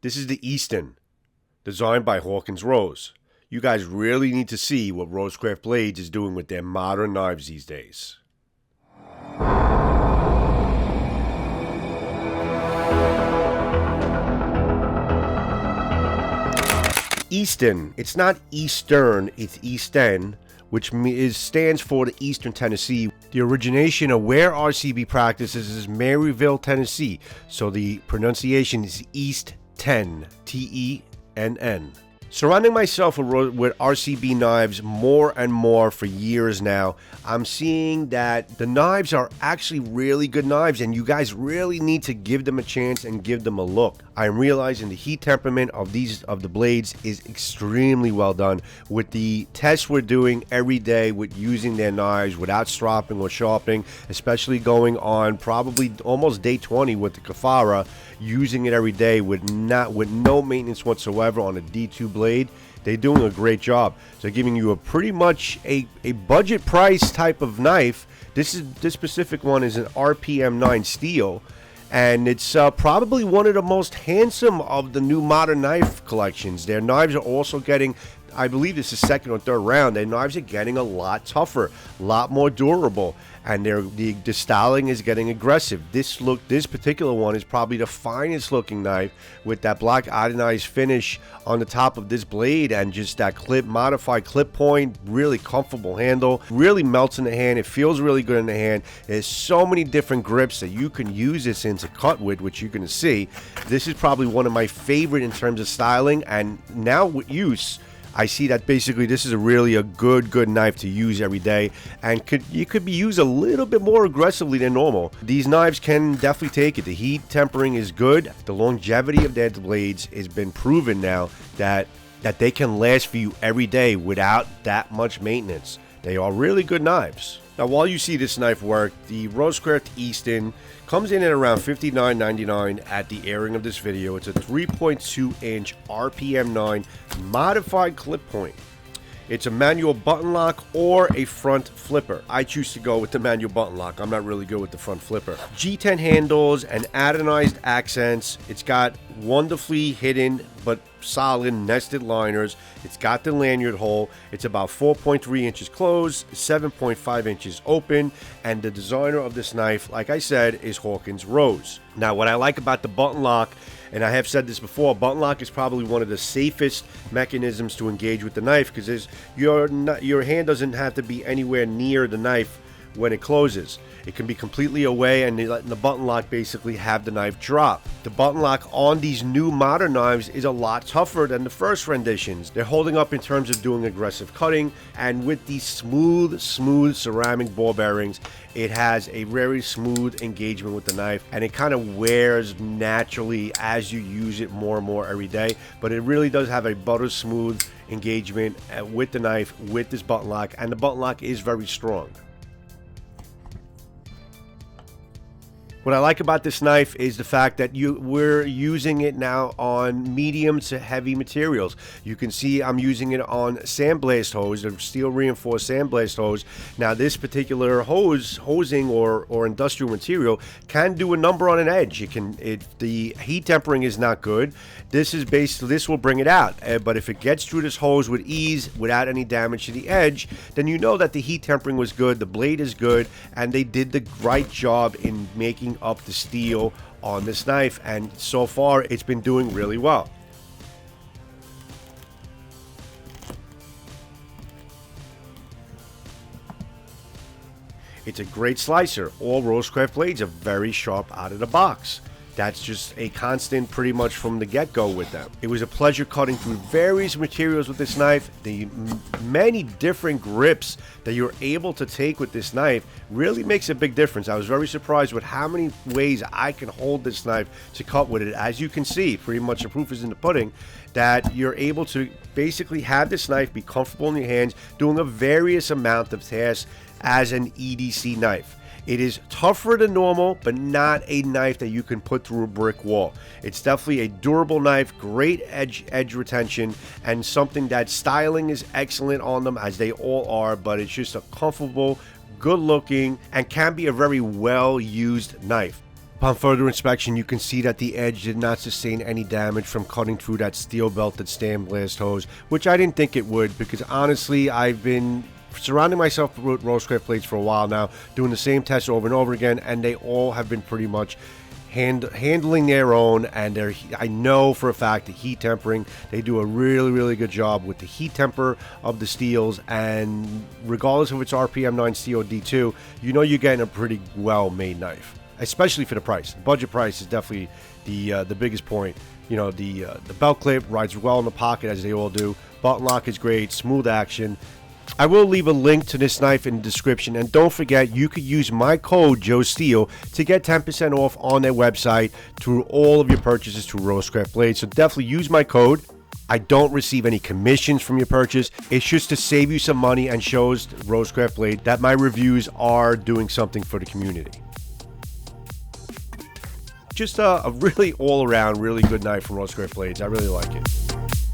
This is the Eastenn, designed by Hawkins Rose. You guys really need to see what RoseCraft Blades is doing with their modern knives these days. Eastenn. It's not Eastern, it's Eastenn, which stands for the Eastern Tennessee. The origination of where RCB practices is Maryville, Tennessee. So the pronunciation is Eastenn, T-E-N-N. Surrounding myself with RCB knives more and more for years now, I'm seeing that the knives are actually really good knives, and you guys really need to give them a chance and give them a look. I'm realizing the heat temperament of the blades is extremely well done. With the tests we're doing every day with using their knives without stropping or sharpening, especially going on probably almost day 20 with the Kafara, using it every day with no maintenance whatsoever on a D2 blade, they're doing a great job. So giving you a pretty much a budget price type of knife. This specific one is an RPM 9 steel, and it's probably one of the most handsome of the new modern knife collections. Their knives are also getting, I believe this is second or third round, their knives are getting a lot tougher, a lot more durable, and the styling is getting aggressive. This particular one is probably the finest looking knife, with that black anodized finish on the top of this blade and just that modified clip point, really comfortable handle, really melts in the hand. It feels really good in the hand. There's so many different grips that you can use this in to cut with, which you're gonna see. This is probably one of my favorite in terms of styling, and now with use, I see that basically this is a good knife to use every day, and could be used a little bit more aggressively than normal. These knives can definitely take it. The heat tempering is good. The longevity of their blades has been proven now that they can last for you every day without that much maintenance. They are really good knives. Now, while you see this knife work, the RoseCraft Eastenn comes in at around $59.99 at the airing of this video. It's a 3.2-inch RPM 9 modified clip point. It's a manual button lock or a front flipper. I choose to go with the manual button lock. I'm not really good with the front flipper. G10 handles and anodized accents. It's got wonderfully hidden but solid nested liners. It's got the lanyard hole. It's about 4.3 inches closed, 7.5 inches open, and the designer of this knife, like I said, is Hawkins Rose. Now, what I like about the button lock, and I have said this before, button lock is probably one of the safest mechanisms to engage with the knife, because your hand doesn't have to be anywhere near the knife when it closes. It can be completely away, and letting the button lock basically have the knife drop. The button lock on these new modern knives is a lot tougher than the first renditions. They're holding up in terms of doing aggressive cutting, and with these smooth ceramic ball bearings, it has a very smooth engagement with the knife, and it kind of wears naturally as you use it more and more every day. But it really does have a butter smooth engagement with the knife, with this button lock, and the button lock is very strong. What I like about this knife is the fact that we're using it now on medium to heavy materials. You can see I'm using it on sandblast hose, a steel reinforced sandblast hose. Now, this particular hosing or industrial material can do a number on an edge. The heat tempering is not good. This will bring it out. But if it gets through this hose with ease without any damage to the edge, then you know that the heat tempering was good, the blade is good, and they did the right job in making up the steel on this knife, and so far it's been doing really well. It's a great slicer. All RoseCraft blades are very sharp out of the box. That's just a constant pretty much from the get-go with them. It was a pleasure cutting through various materials with this knife. The many different grips that you're able to take with this knife really makes a big difference. I was very surprised with how many ways I can hold this knife to cut with it. As you can see, pretty much the proof is in the pudding, that you're able to basically have this knife be comfortable in your hands, doing a various amount of tasks as an EDC knife. It is tougher than normal, but not a knife that you can put through a brick wall. It's definitely a durable knife, great edge retention, and something that styling is excellent on them, as they all are, but it's just a comfortable, good looking, and can be a very well used knife. Upon further inspection, you can see that the edge did not sustain any damage from cutting through that steel belted sandblast hose, which I didn't think it would, because honestly, I've been surrounding myself with RoseCraft blades for a while now, doing the same tests over and over again, and they all have been pretty much handling their own, and I know for a fact the heat tempering, they do a really good job with the heat temper of the steels, and regardless of its RPM 9 steel D2, you know you're getting a pretty well made knife. Especially for the price. Budget price is definitely the biggest point. You know, the belt clip rides well in the pocket, as they all do. Button lock is great, smooth action. I will leave a link to this knife in the description, and don't forget, you could use my code JoeSteel to get 10% off on their website through all of your purchases through RoseCraft Blades. So definitely use my code. I don't receive any commissions from your purchase. It's just to save you some money and shows RoseCraft Blade that my reviews are doing something for the community. Just a really all-around, really good knife from RoseCraft Blades. I really like it.